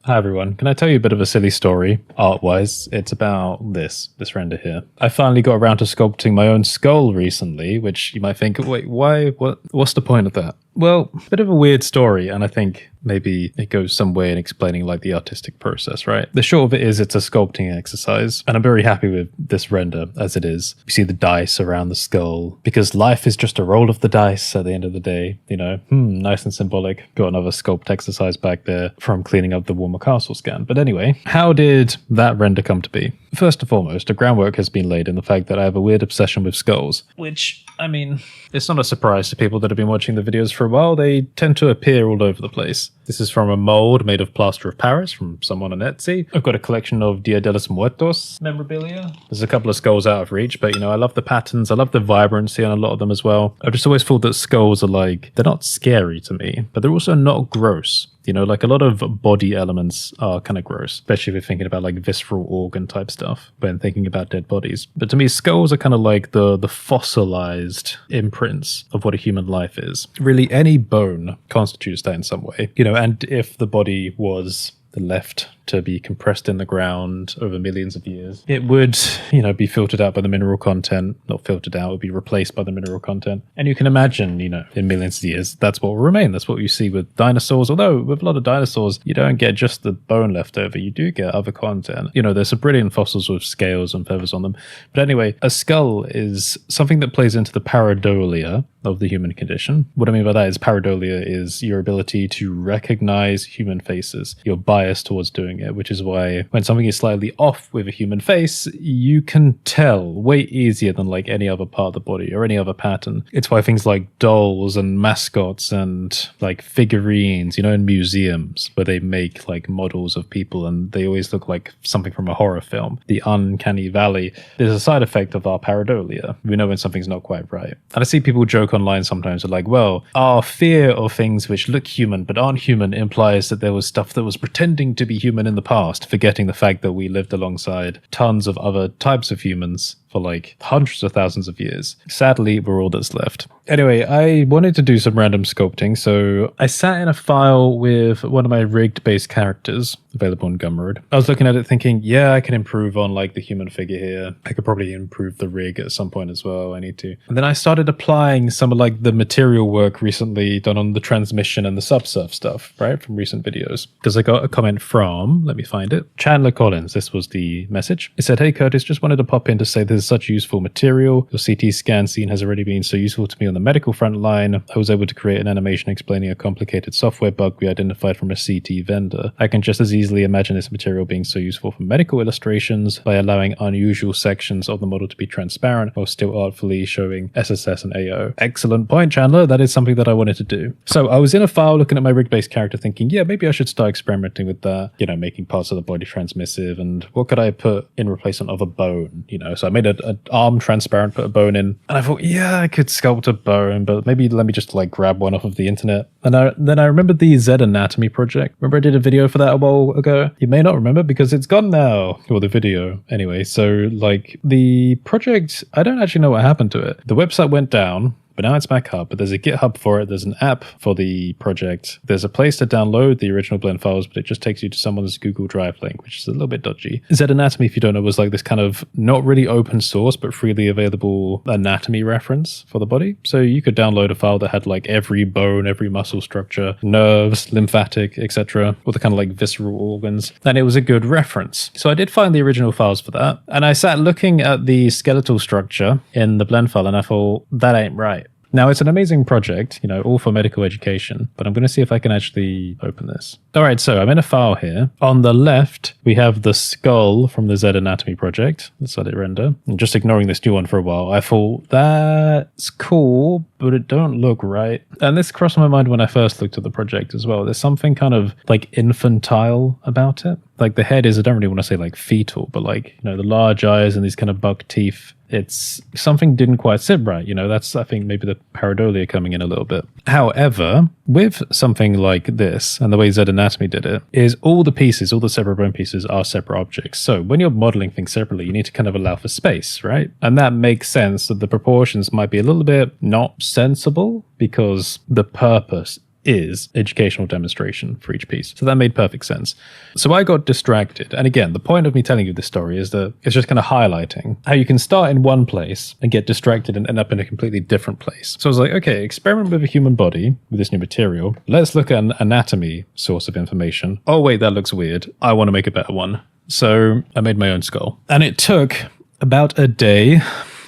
Hi everyone. Can I tell you a bit of a silly story? Art-wise, it's about this render here. I finally got around to sculpting my own skull recently, which you might think, wait, why? What's the point of that? Well, a bit of a weird story, and I think maybe it goes some way in explaining like the artistic process, right? The short of it is it's a sculpting exercise, and I'm very happy with this render as it is. You see the dice around the skull, because life is just a roll of the dice at the end of the day, you know, nice and symbolic. Got another sculpt exercise back there from cleaning up the Warmer Castle scan. But anyway, how did that render come to be? First and foremost, the groundwork has been laid in the fact that I have a weird obsession with skulls, which, I mean, it's not a surprise to people that have been watching the videos for a while. They tend to appear all over the place. This is from a mold made of plaster of Paris from someone on Etsy. I've got a collection of Dia de los Muertos memorabilia. There's a couple of skulls out of reach, but you know, I love the patterns. I love the vibrancy on a lot of them as well. I've just always thought that skulls are like, they're not scary to me, but they're also not gross. You know, like a lot of body elements are kind of gross, especially if you're thinking about like visceral organ type stuff when thinking about dead bodies. But to me, skulls are kind of like the fossilized imprints of what a human life is. Really, any bone constitutes that in some way. You know, and if the body was left to be compressed in the ground over millions of years, it would, you know, be filtered out by the mineral content. Not filtered out, it would be replaced by the mineral content. And you can imagine, you know, in millions of years, that's what will remain. That's what you see with dinosaurs. Although with a lot of dinosaurs, you don't get just the bone left over. You do get other content. You know, there's some brilliant fossils with scales and feathers on them. But anyway, a skull is something that plays into the pareidolia of the human condition. What I mean by that is pareidolia is your ability to recognize human faces, your bias towards doing it, which is why when something is slightly off with a human face, you can tell way easier than like any other part of the body or any other pattern. It's why things like dolls and mascots and like figurines, you know, in museums where they make like models of people and they always look like something from a horror film. The uncanny valley is a side effect of our pareidolia. We know when something's not quite right. And I see people joke online sometimes, they're like, well, our fear of things which look human but aren't human implies that there was stuff that was pretending to be human in the past, forgetting the fact that we lived alongside tons of other types of humans for like hundreds of thousands of years. Sadly, we're all that's left. Anyway, I wanted to do some random sculpting, so I sat in a file with one of my rigged base characters available on Gumroad. I was looking at it thinking, yeah, I can improve on like the human figure here. I could probably improve the rig at some point as well. I need to. And then I started applying some of like the material work recently done on the transmission and the subsurf stuff, right, from recent videos. Because I got a comment from, let me find it, Chandler Collins. This was the message. It said, hey Curtis, just wanted to pop in to say there's such useful material. Your CT scan scene has already been so useful to me on the medical front line. I was able to create an animation explaining a complicated software bug we identified from a CT vendor. I can just as easily imagine this material being so useful for medical illustrations by allowing unusual sections of the model to be transparent while still artfully showing SSS and AO. Excellent point, Chandler. That is something that I wanted to do. So I was in a file looking at my rig-based character thinking, yeah, maybe I should start experimenting with that, you know, making parts of the body transmissive and what could I put in replacement of a bone, you know? So I made an arm transparent, put a bone in, and I thought, yeah, I could sculpt a bone, but maybe let me just like grab one off of the internet. And then I remembered the Z Anatomy project. Remember I did a video for that a while ago? You may not remember because it's gone now. Or the video. Anyway, so like the project, I don't actually know what happened to it. The website went down, but now it's back up. But there's a GitHub for it. There's an app for the project. There's a place to download the original blend files, but it just takes you to someone's Google Drive link, which is a little bit dodgy. Z Anatomy, if you don't know, was like this kind of not really open source, but freely available anatomy reference for the body. So you could download a file that had like every bone, every muscle structure, nerves, lymphatic, etc., all the kind of like visceral organs. And it was a good reference. So I did find the original files for that. And I sat looking at the skeletal structure in the blend file and I thought, that ain't right. Now, it's an amazing project, you know, all for medical education, but I'm going to see if I can actually open this. All right, so I'm in a file here. On the left, we have the skull from the Z Anatomy project. Let's let it render. I'm just ignoring this new one for a while. I thought, that's cool, but it don't look right. And this crossed my mind when I first looked at the project as well. There's something kind of like infantile about it. Like the head is, I don't really want to say like fetal, but like, you know, the large eyes and these kind of buck teeth. It's something didn't quite sit right. You know, that's, I think, maybe the pareidolia coming in a little bit. However, with something like this and the way Z Anatomy did it is all the pieces, all the separate bone pieces are separate objects. So when you're modeling things separately, you need to kind of allow for space, right? And that makes sense that the proportions might be a little bit not sensible because the purpose is educational demonstration for each piece. So that made perfect sense. So I got distracted. And again, the point of me telling you this story is that it's just kind of highlighting how you can start in one place and get distracted and end up in a completely different place. So I was like, okay, experiment with a human body with this new material. Let's look at an anatomy source of information. Oh, wait, that looks weird. I want to make a better one. So I made my own skull. And it took about a day.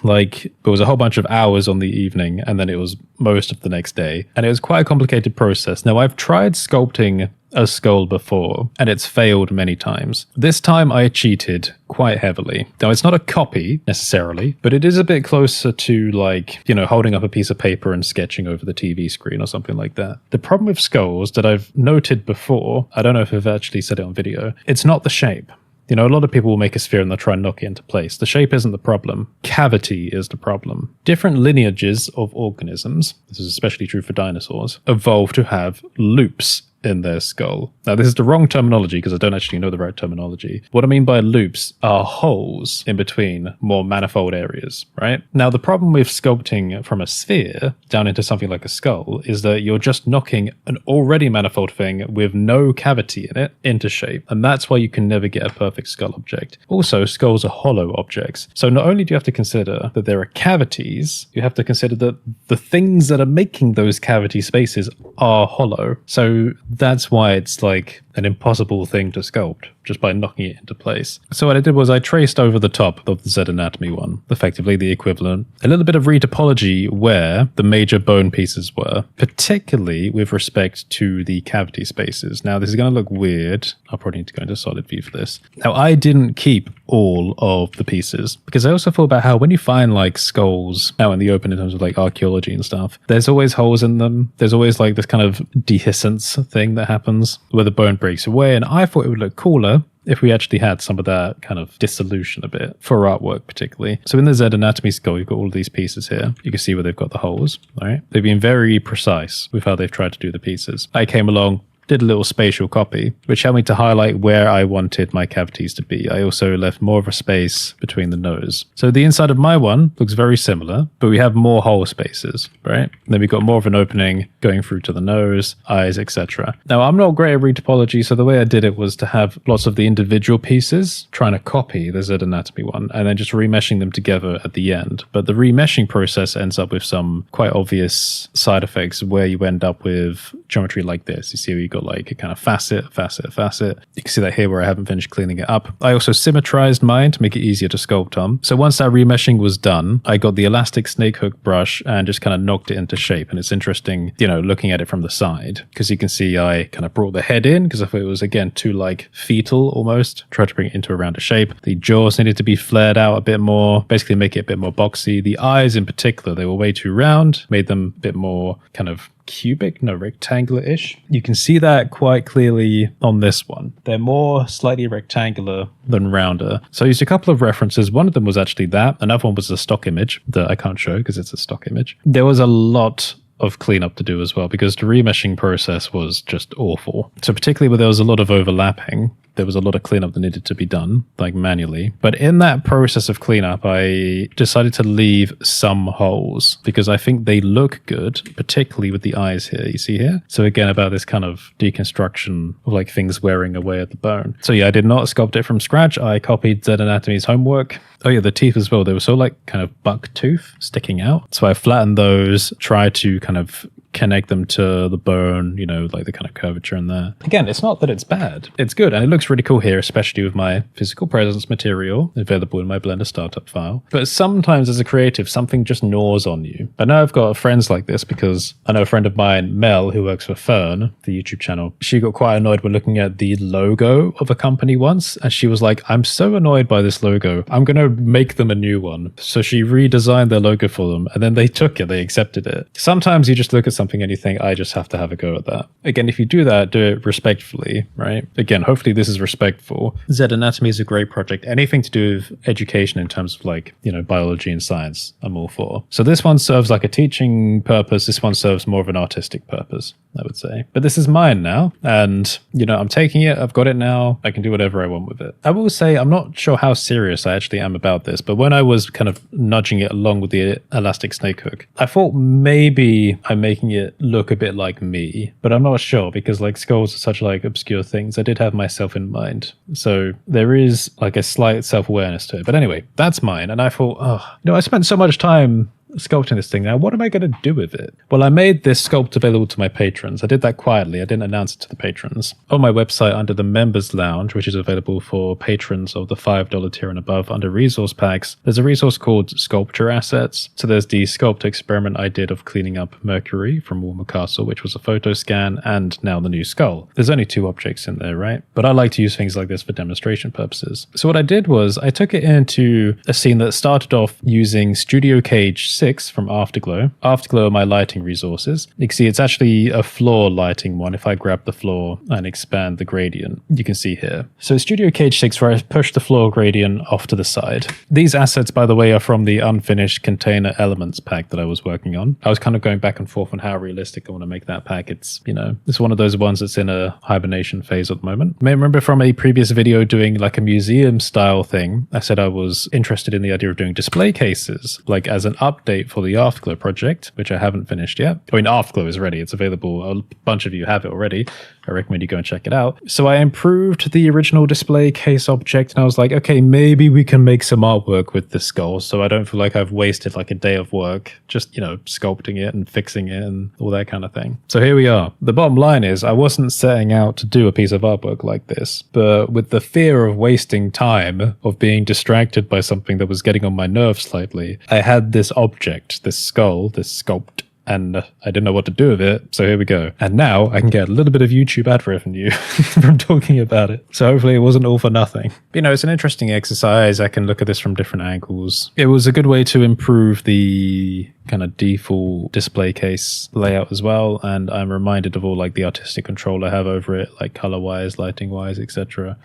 Like, it was a whole bunch of hours on the evening, and then it was most of the next day. And it was quite a complicated process. Now, I've tried sculpting a skull before, and it's failed many times. This time I cheated quite heavily. Now, it's not a copy necessarily, but it is a bit closer to, like, you know, holding up a piece of paper and sketching over the TV screen or something like that. The problem with skulls that I've noted before, I don't know if I've actually said it on video, it's not the shape. You know, a lot of people will make a sphere and they'll try and knock it into place. The shape isn't the problem. Cavity is the problem. Different lineages of organisms, this is especially true for dinosaurs, evolved to have loops in their skull. Now, this is the wrong terminology because I don't actually know the right terminology. What I mean by loops are holes in between more manifold areas, right? Now, the problem with sculpting from a sphere down into something like a skull is that you're just knocking an already manifold thing with no cavity in it into shape. And that's why you can never get a perfect skull object. Also, skulls are hollow objects. So not only do you have to consider that there are cavities, you have to consider that the things that are making those cavity spaces are hollow. So that's why it's like an impossible thing to sculpt just by knocking it into place. So what I did was I traced over the top of the Z anatomy one, effectively the equivalent, a little bit of retopology where the major bone pieces were, particularly with respect to the cavity spaces. Now, this is going to look weird. I'll probably need to go into solid view for this. Now, I didn't keep all of the pieces because I also thought about how when you find like skulls out in the open in terms of like archaeology and stuff, there's always holes in them. There's always like this kind of dehiscence thing that happens where the bone breaks away. And I thought it would look cooler if we actually had some of that kind of dissolution a bit for artwork particularly. So in the Z anatomy skull, you've got all of these pieces here. You can see where they've got the holes, all right? They've been very precise with how they've tried to do the pieces. I came along, did a little spatial copy, which helped me to highlight where I wanted my cavities to be. I also left more of a space between the nose. So the inside of my one looks very similar, but we have more hole spaces, right? Then we've got more of an opening going through to the nose, eyes, etc. Now, I'm not great at retopology, so the way I did it was to have lots of the individual pieces trying to copy the Z anatomy one, and then just remeshing them together at the end. But the remeshing process ends up with some quite obvious side effects where you end up with geometry like this. You see where you got like a kind of facet. You can see that here where I haven't finished cleaning it up. I also symmetrized mine to make it easier to sculpt on. So once that remeshing was done, I got the elastic snake hook brush and just kind of knocked it into shape. And it's interesting, you know, looking at it from the side, because you can see I kind of brought the head in because I thought it was, again, too like fetal almost. Tried to bring it into a rounder shape. The jaws needed to be flared out a bit more, basically make it a bit more boxy. The eyes in particular, they were way too round, made them a bit more kind of rectangular-ish. You can see that quite clearly on this one. They're more slightly rectangular than rounder. So I used a couple of references. One of them was actually that. Another one was a stock image that I can't show because it's a stock image. There was a lot of cleanup to do as well because the remeshing process was just awful. So particularly where there was a lot of overlapping, there was a lot of cleanup that needed to be done, like manually. But in that process of cleanup, I decided to leave some holes because I think they look good, particularly with the eyes here. You see here? So again, about this kind of deconstruction of like things wearing away at the bone. So yeah, I did not sculpt it from scratch. I copied Z Anatomy's homework. Oh yeah, the teeth as well. They were so like kind of buck tooth sticking out. So I flattened those, tried to kind of connect them to the bone, you know, like the kind of curvature in there. Again, it's not that it's bad. It's good. And it looks really cool here, especially with my physical presence material available in my Blender startup file. But sometimes as a creative, something just gnaws on you. I know I've got friends like this because I know a friend of mine, Mel, who works for Fern, the YouTube channel. She got quite annoyed when looking at the logo of a company once. And she was like, I'm so annoyed by this logo. I'm going to make them a new one. So she redesigned their logo for them. And then they took it. They accepted it. Sometimes you just look at something and you think, I just have to have a go at that. Again, if you do that, do it respectfully, right? Again, hopefully this is respectful. Z Anatomy is a great project. Anything to do with education in terms of like, you know, biology and science, I'm all for. So this one serves like a teaching purpose. This one serves more of an artistic purpose, I would say. But this is mine now. And, you know, I'm taking it. I've got it now. I can do whatever I want with it. I will say, I'm not sure how serious I actually am about this, but when I was kind of nudging it along with the elastic snake hook, I thought maybe I'm making it look a bit like me, but I'm not sure because like skulls are such like obscure things. I did have myself in mind. So there is like a slight self-awareness to it. But anyway, that's mine. And I thought, I spent so much time sculpting this thing now. What am I going to do with it? Well, I made this sculpt available to my patrons. I did that quietly. I didn't announce it to the patrons. On my website under the members lounge, which is available for patrons of the $5 tier and above under resource packs, there's a resource called sculpture assets. So there's the sculpt experiment I did of cleaning up Mercury from Warmer Castle, which was a photo scan, and now the new skull. There's only 2 objects in there, right? But I like to use things like this for demonstration purposes. So what I did was I took it into a scene that started off using Studio Cage 6 from Afterglow. Afterglow are my lighting resources. You can see it's actually a floor lighting one. If I grab the floor and expand the gradient, you can see here. So Studio Cage 6, where I push the floor gradient off to the side. These assets, by the way, are from the unfinished container elements pack that I was working on. I was kind of going back and forth on how realistic I want to make that pack. It's, it's one of those ones that's in a hibernation phase at the moment. You may remember from a previous video doing like a museum style thing, I said I was interested in the idea of doing display cases, like as an update for the Afterglow project, which I haven't finished yet. I mean, Afterglow is ready. It's available. A bunch of you have it already. I recommend you go and check it out. So I improved the original display case object, and I was like, okay, maybe we can make some artwork with this skull, so I don't feel like I've wasted like a day of work just, sculpting it and fixing it and all that kind of thing. So here we are. The bottom line is I wasn't setting out to do a piece of artwork like this, but with the fear of wasting time, of being distracted by something that was getting on my nerves slightly, I had this object, this skull, this sculpt, and I didn't know what to do with it, so here we go. And now I can get a little bit of YouTube ad revenue from talking about it. So hopefully it wasn't all for nothing. It's an interesting exercise. I can look at this from different angles. It was a good way to improve the kind of default display case layout as well, and I'm reminded of all like the artistic control I have over it, like color wise, lighting wise, etc.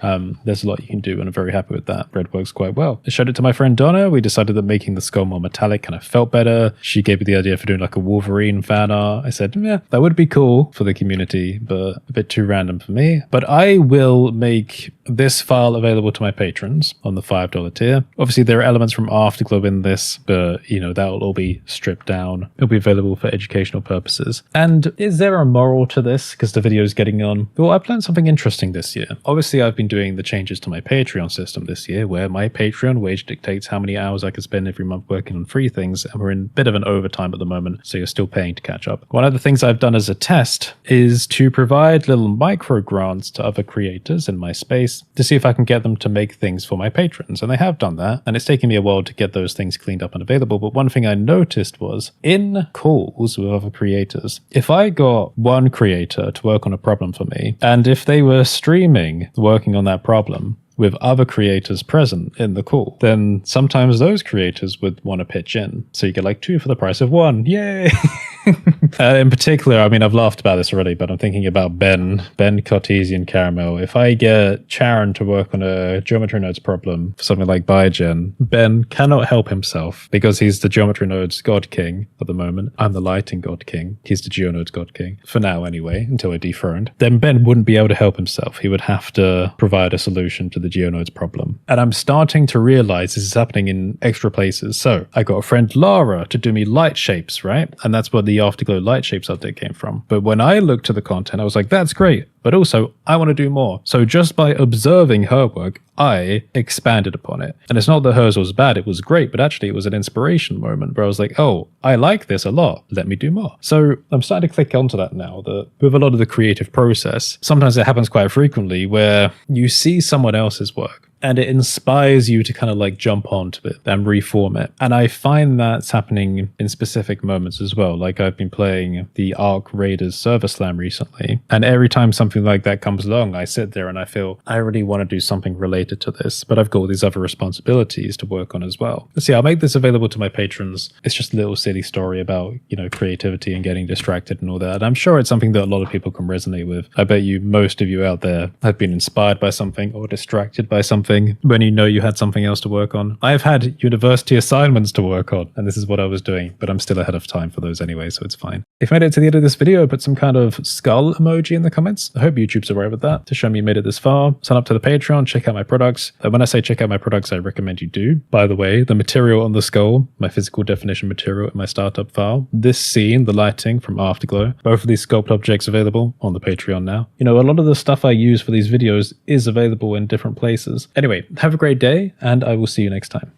There's a lot you can do, and I'm very happy with that. Red works quite well. I showed it to my friend Donna. We decided that making the skull more metallic kind of felt better. She gave me the idea for doing like a Wolverine fan art. I said, yeah, that would be cool for the community, but a bit too random for me. But I will make this file available to my patrons on the $5 tier. Obviously there are elements from Afterglow in this, but that'll all be stripped down. It'll be available for educational purposes. And is there a moral to this? Because the video is getting on. Well, I've learned something interesting this year. Obviously I've been doing the changes to my Patreon system this year, where my Patreon wage dictates how many hours I can spend every month working on free things, and we're in a bit of an overtime at the moment, so you're still paying to catch up. One of the things I've done as a test is to provide little micro grants to other creators in my space to see if I can get them to make things for my patrons, and they have done that, and it's taken me a while to get those things cleaned up and available. But one thing I noticed was in calls with other creators, if I got one creator to work on a problem for me, and if they were streaming working on that problem with other creators present in the call, then sometimes those creators would want to pitch in. So you get like 2 for the price of 1. Yay! In particular, I mean, I've laughed about this already, but I'm thinking about Ben Cartesian Caramel. If I get Charon to work on a geometry nodes problem for something like Biogen, Ben cannot help himself because he's the geometry nodes god king at the moment. I'm the lighting god king. He's the geonodes god king. For now, anyway, until we're dethroned. Then Ben wouldn't be able to help himself. He would have to provide a solution to the geonodes problem. And I'm starting to realize this is happening in extra places. So I got a friend Lara to do me light shapes, right? And that's what the Afterglow light shapes update came from. But when I looked to the content, I was like, that's great, but also I want to do more. So just by observing her work, I expanded upon it. And it's not that hers was bad, it was great, but actually it was an inspiration moment where I was like, oh, I like this a lot, let me do more. So I'm starting to click onto that now, that with a lot of the creative process, sometimes it happens quite frequently where you see someone else's work and it inspires you to kind of like jump onto it and reform it. And I find that's happening in specific moments as well. Like I've been playing the Ark Raiders server slam recently, and every time something like that comes along, I sit there and I feel I really want to do something related to this, but I've got all these other responsibilities to work on as well. So yeah, I'll make this available to my patrons. It's just a little silly story about, creativity and getting distracted and all that. And I'm sure it's something that a lot of people can resonate with. I bet you most of you out there have been inspired by something or distracted by something something when you know you had something else to work on. I've had university assignments to work on, and this is what I was doing, but I'm still ahead of time for those anyway, so it's fine. If you made it to the end of this video, put some kind of skull emoji in the comments. I hope YouTube's alright with that to show me you made it this far. Sign up to the Patreon, check out my products. When I say check out my products, I recommend you do. By the way, the material on the skull, my physical definition material in my startup file, this scene, the lighting from Afterglow, both of these sculpt objects available on the Patreon now. You know, a lot of the stuff I use for these videos is available in different places. Anyway, have a great day, and I will see you next time.